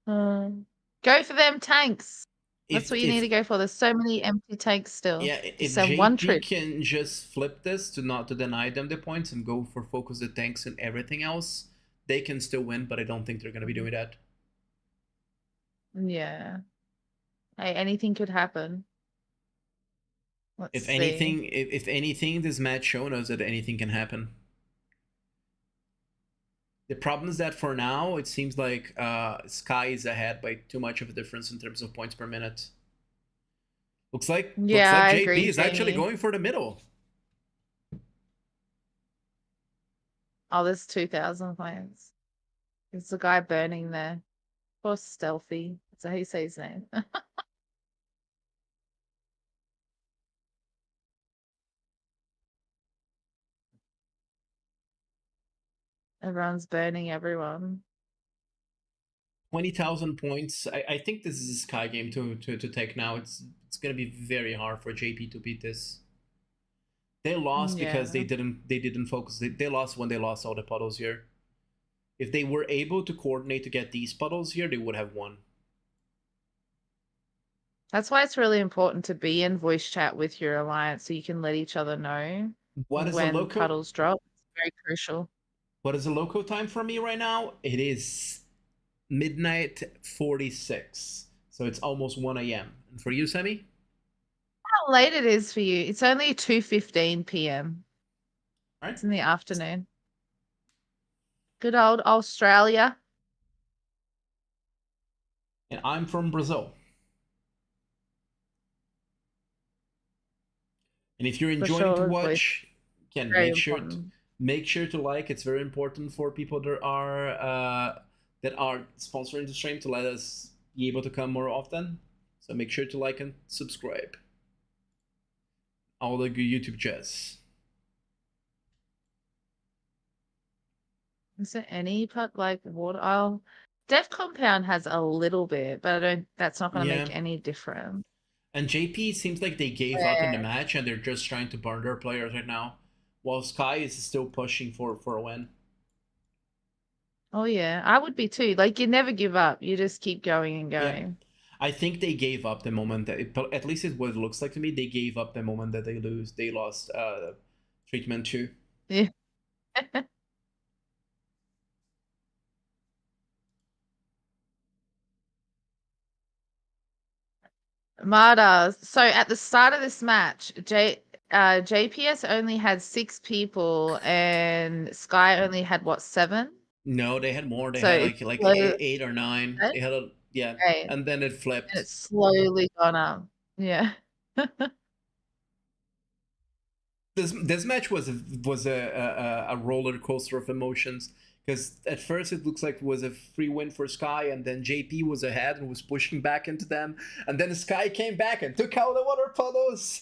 Go for them tanks. That's what you need If to go for. There's so many empty tanks still. yeah, Just if send one JP trip. can just flip this to not to deny them the points and go for focus the tanks and everything else, they can still win. But I don't think they're gonna be doing that. Yeah. Hey, anything could happen. Let's If see. anything, if anything, this match shown us that anything can happen. The problem is that for now, it seems like Sky is ahead by too much of a difference in terms of points per minute. Looks like I JP agree, is actually Jamie. going for the middle. Oh, there's 2,000 points. There's a guy burning there. Poor Stealthy. That's how you say his name. Everyone's burning everyone. 20,000 points. I think this is a Sky game to take now. It's gonna be very hard for JP to beat this. They lost because they didn't focus. They lost when they lost all the puddles here. If they were able to coordinate to get these puddles here, they would have won. That's why it's really important to be in voice chat with your alliance so you can let each other know when puddles drop. It's very crucial. What is the local time for me right now? It is midnight 46. So it's almost 1 a.m. And for you, Sammy? How late it is for you? It's only 2:15 p.m. All right. It's in the afternoon. Good old Australia. And I'm from Brazil. And if you're enjoying to watch, again, make sure to like. It's very important for people that are sponsoring the stream to let us be able to come more often. So make sure to like and subscribe. All the good YouTube jazz. Is there any like water? Dev Compound has a little bit, but that's not going to make any difference. And JP seems like they gave up in the match and they're just trying to burn their players right now, while Sky is still pushing for a win. Oh yeah, I would be too. Like, you never give up. You just keep going and going. Yeah. I think they gave up the moment that at least it's what it looks like to me. They gave up the moment that they lost treatment 2. Yeah. Marta. So at the start of this match, JPS only had 6 people and Sky only had what, 7? No, they had more. They had like 8 or 9. They had and then it flipped. And it's slowly gone up. Yeah. This match was a roller coaster of emotions, because at first it looks like it was a free win for Sky, and then JP was ahead and was pushing back into them, and then Sky came back and took out the water puddles.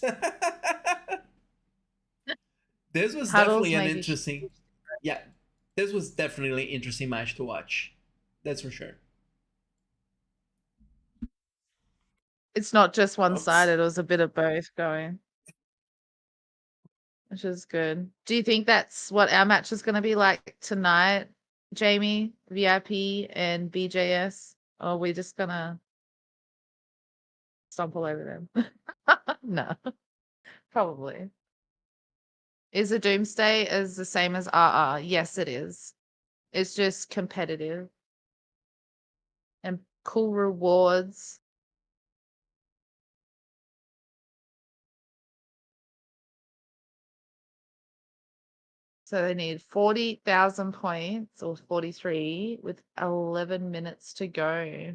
This was definitely an interesting. Yeah, this was definitely an interesting match to watch. That's for sure. It's not just one-sided. It was a bit of both going, which is good. Do you think that's what our match is going to be like tonight, Jamie, VIP and BJS? Or are we just going to stomp all over them? No, probably. Is the Doomsday as the same as RR? Yes, it is. It's just competitive and cool rewards. So they need 40,000 points, or 43, with 11 minutes to go.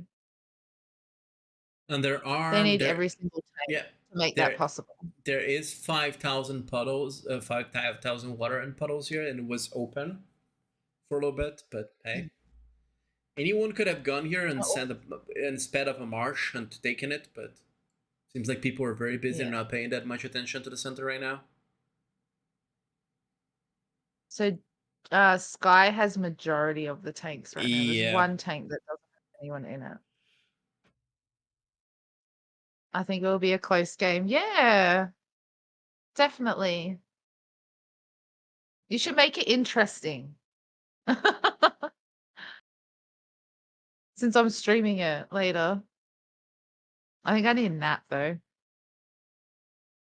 And they need every single tank to make that possible. There is 5,000 puddles, 5,000 water and puddles here, and it was open for a little bit. But hey, anyone could have gone here and sped up a marsh and taken it. But seems like people are very busy and not paying that much attention to the center right now. So Sky has majority of the tanks right now. There's one tank that doesn't have anyone in it. I think it will be a close game. Yeah, definitely. You should make it interesting. Since I'm streaming it later. I think I need a nap though.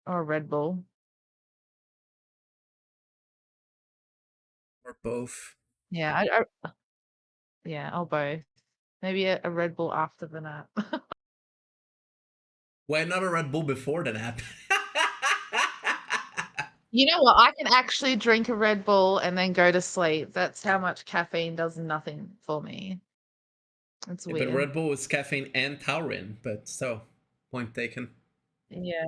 Or a Red Bull. Or both. Yeah, yeah, or both. Maybe a Red Bull after the nap. Why not a Red Bull before the nap? You know what? I can actually drink a Red Bull and then go to sleep. That's how much caffeine does nothing for me. It's Yeah, weird. but Red Bull is caffeine and taurine, but so, point taken. Yeah.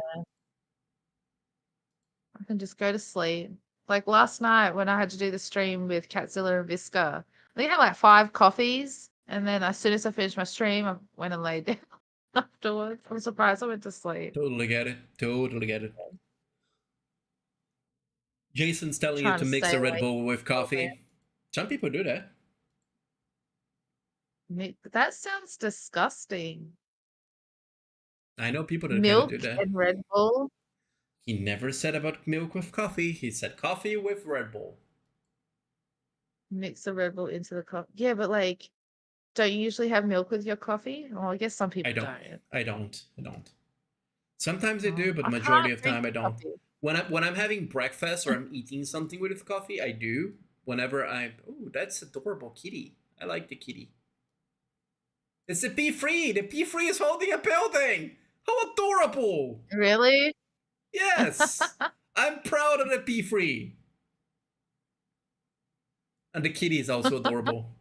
I can just go to sleep. Like last night when I had to do the stream with Catzilla and Visca, I think I had like 5 coffees. And then as soon as I finished my stream, I went and laid down afterwards. I'm surprised I went to sleep. Totally get it. Totally get it. Jason's telling you Trying to to mix stay a Red awake Bull with all day. coffee. Some people do that. That sounds disgusting. I know people that kind Milk of do that. and Red Bull. He never said about milk with coffee. He said coffee with Red Bull. Mix the Red Bull into the coffee. Yeah, but like, don't you usually have milk with your coffee? Well, I guess some people I don't. Sometimes I do, but I majority can't of time I drink don't. coffee. When I'm having breakfast or I'm eating something with coffee, I do. Whenever I'm, oh, that's adorable kitty. I like the kitty. It's the P3. The P3 is holding a building. How adorable! Really? Yes, I'm proud of the P3. And the kitty is also adorable.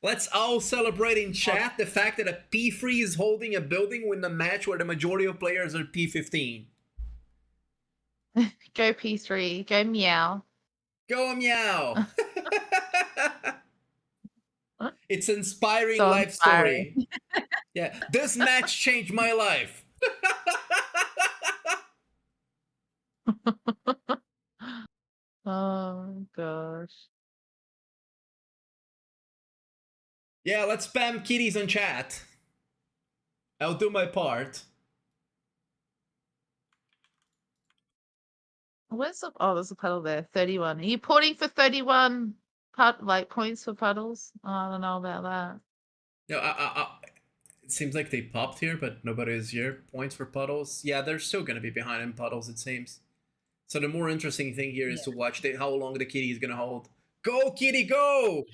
Let's all celebrate in chat the fact that a P3 is holding a building with a match where the majority of players are P15. Go P3. Go meow. Go meow. It's an inspiring So life inspiring. story. Yeah, this match changed my life. Oh gosh. Yeah, let's spam kitties in chat. I'll do my part. Where's the there's a puddle there. 31. Are you porting for 31 points for puddles? Oh, I don't know about that. No, it seems like they popped here, but nobody is here. Points for puddles. Yeah, they're still gonna be behind in puddles, it seems. So the more interesting thing here is to watch how long the kitty is gonna hold. Go, kitty, go!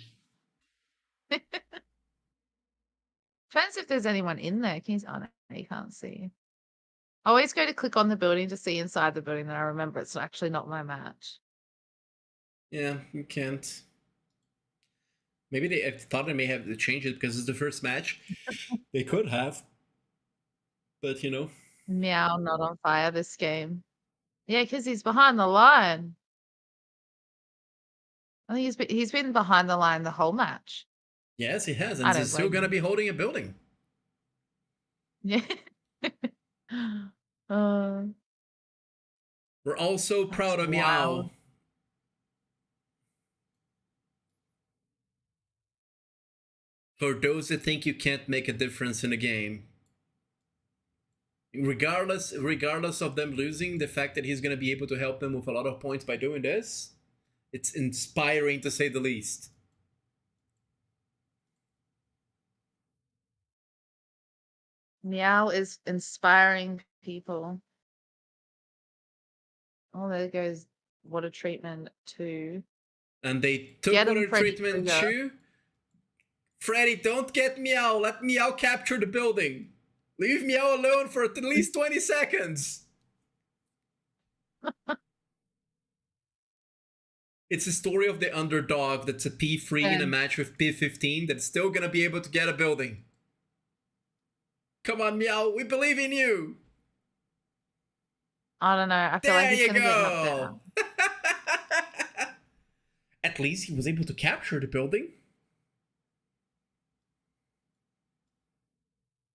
Depends if there's anyone in there. Can you, oh, no, you can't see. I always go to click on the building to see inside the building, then I remember it's actually not my match. Yeah, you can't. Maybe they thought they may have to change it because it's the first match. They could have. But, you know. Meow, not on fire this game. Yeah, because he's behind the line. I think he's been behind the line the whole match. Yes, he has. And he's still going to be holding a building. Yeah. We're all so proud of Meow. For those that think you can't make a difference in a game, regardless of them losing, the fact that he's going to be able to help them with a lot of points by doing this, it's inspiring to say the least. Meow is inspiring people. Oh, there goes water treatment too. And they took water treatment too. Freddy, don't get Meow. Let Meow capture the building. Leave Meow alone for at least 20 seconds. It's a story of the underdog that's a P3 in a match with P15 that's still going to be able to get a building. Come on, Meow. We believe in you. I don't know. I feel like he's going to get knocked down. At least he was able to capture the building.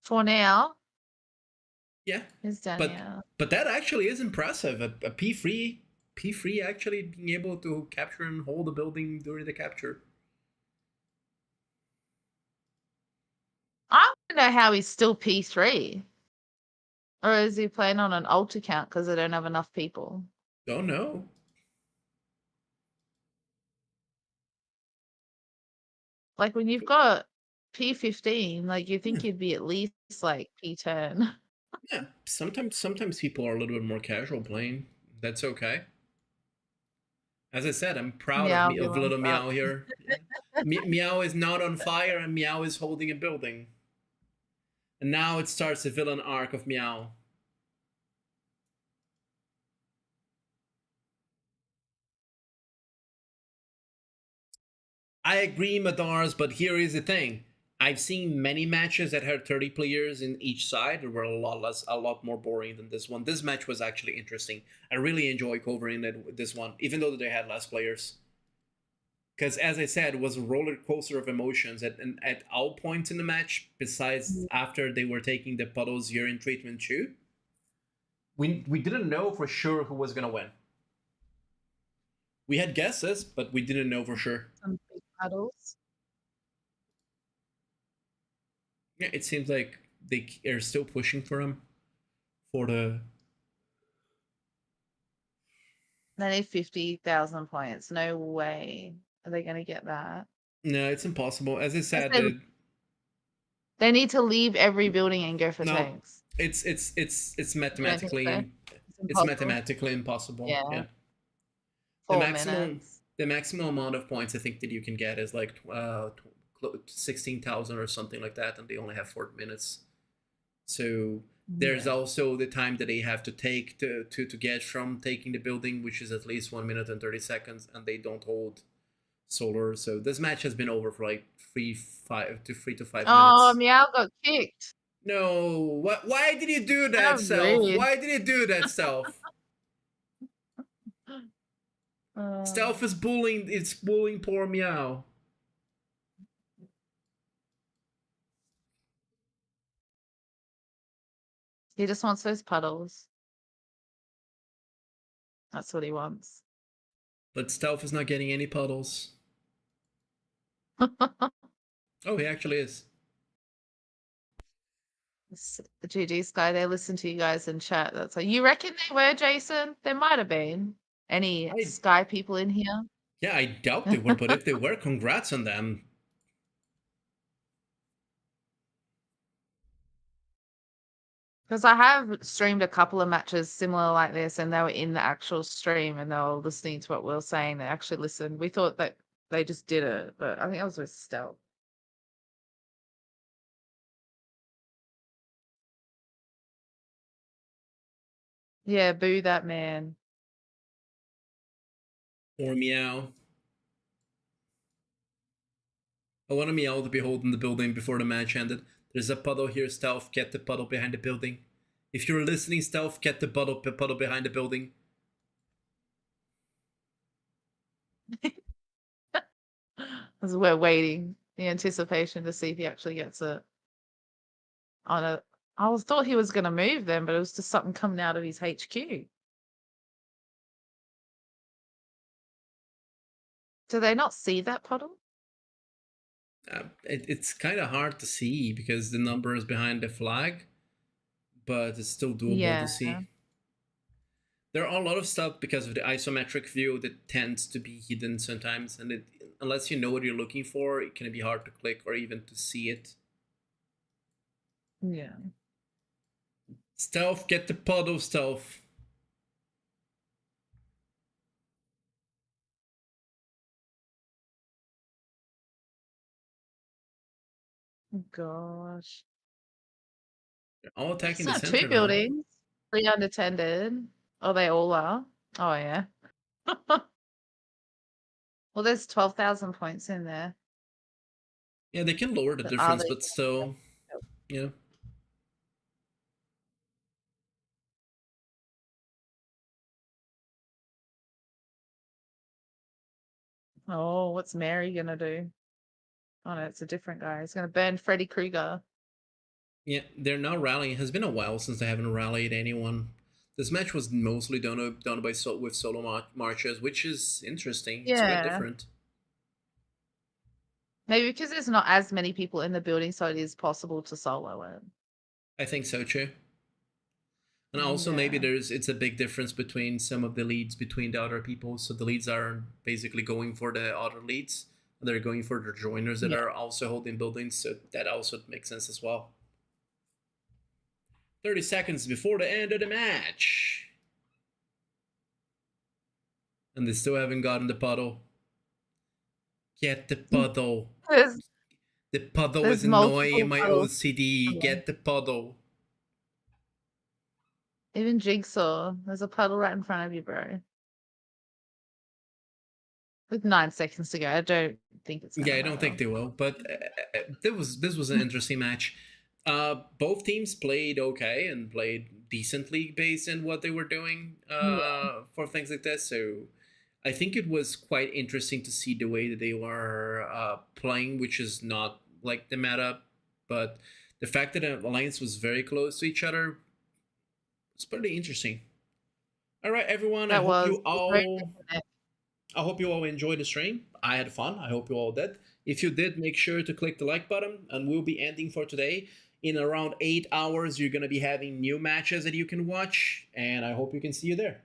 For now. Yeah. He's done now. But that actually is impressive. A P3 actually being able to capture and hold the building during the capture. I don't know how he's still P3. Or is he playing on an alt account because they don't have enough people? Don't know. Like when you've got P15, like you think you'd be at least like P10. Yeah, sometimes people are a little bit more casual playing. That's okay. As I said, I'm proud Yeah, of little Meow here. Meow is not on fire, and Meow is holding a building. And now it starts the villain arc of Meow. I agree, Madars, but here is the thing. I've seen many matches that had 30 players in each side that were a lot more boring than this one. This match was actually interesting. I really enjoy covering this one, even though they had less players. Because as I said, it was a roller coaster of emotions at all points in the match, besides after they were taking the Puddle's urine treatment too. We didn't know for sure who was gonna win. We had guesses, but we didn't know for sure. Some big Puddles. Yeah, it seems like they are still pushing for him for the. They need 50,000 points. No way are they going to get that. No, it's impossible. As I said, they need to leave every building and go for tanks. It's mathematically it's mathematically impossible. Yeah. 4 minutes. The maximum amount of points I think that you can get is like 16,000 or something like that, and they only have 4 minutes. So there's also the time that they have to take to get from taking the building, which is at least 1 minute and 30 seconds, and they don't hold solar. So this match has been over for like 3 to 5 minutes. Oh, Meow got kicked. No, why did you do that, Stealth? Why did you do that, Stealth? Stealth is bullying. It's bullying poor Meow. He just wants those puddles. That's what he wants. But Stealth is not getting any puddles. Oh, he actually is. The GG Sky, they listen to you guys in chat. That's like, you reckon they were, Jason? There might have been. Any Sky people in here? Yeah, I doubt they were, but if they were, congrats on them. Because I have streamed a couple of matches similar like this, and they were in the actual stream and they were listening to what we were saying. They actually listened. We thought that they just did it, but I think that was with Stealth. Yeah, boo that man. Or Meow. I want a Meow to be holding the building before the match ended. There's a puddle here, Stealth. Get the puddle behind the building. If you're listening, Stealth, get the puddle behind the building. As we're waiting, the anticipation to see if he actually gets it. I thought he was going to move them, but it was just something coming out of his HQ. Do they not see that puddle? It's kind of hard to see because the number is behind the flag, but it's still doable to see. There are a lot of stuff because of the isometric view that tends to be hidden sometimes, and unless you know what you're looking for, it can be hard to click or even to see it. Yeah. Stealth, get the puddle, Stealth. Gosh. They're all attacking the not center 2 buildings. 3 unattended. Oh, they all are. Oh, yeah. Well, there's 12,000 points in there. Yeah, they can lower the difference, but still, yeah. Oh, what's Mary gonna do? Oh no, it's a different guy. He's gonna burn Freddy Krueger. Yeah, they're now rallying. It has been a while since they haven't rallied anyone. This match was mostly done with solo marches, which is interesting. Yeah. It's quite different. Maybe because there's not as many people in the building, so it is possible to solo it. I think so too. And also maybe it's a big difference between some of the leads between the other people. So the leads are basically going for the other leads, They're going for the joiners that Yeah. are also holding buildings, so that also makes sense as well. 30 seconds before the end of the match. And they still haven't gotten the puddle. Get the puddle. The puddle is annoying my OCD. Get the puddle. Even Jigsaw, there's a puddle right in front of you, bro. With 9 seconds to go, I don't think it's. Yeah, I don't think they will. But this was an interesting match. Both teams played okay and played decently based on what they were doing for things like this. So I think it was quite interesting to see the way that they were playing, which is not like the meta, but the fact that the alliance was very close to each other was pretty interesting. All right, everyone. I hope you all enjoyed the stream. I had fun. I hope you all did. If you did, make sure to click the like button, and we'll be ending for today. In around 8 hours, you're going to be having new matches that you can watch, and I hope you can see you there.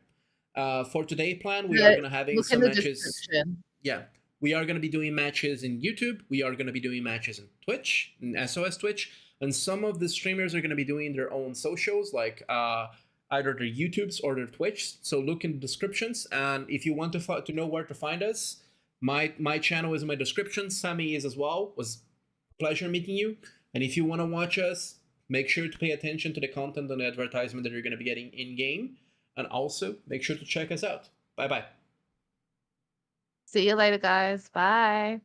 For today's plan, we are going to having some matches. Yeah, we are going to be doing matches in YouTube. We are going to be doing matches in Twitch, in SOS Twitch, and some of the streamers are going to be doing their own socials, like either their YouTubes or their Twitch. So look in the descriptions, and if you want to know where to find us, my channel is in my description. Sammy is as well. It was a pleasure meeting you. And if you want to watch us, make sure to pay attention to the content and the advertisement that you're going to be getting in-game. And also, make sure to check us out. Bye-bye. See you later, guys. Bye.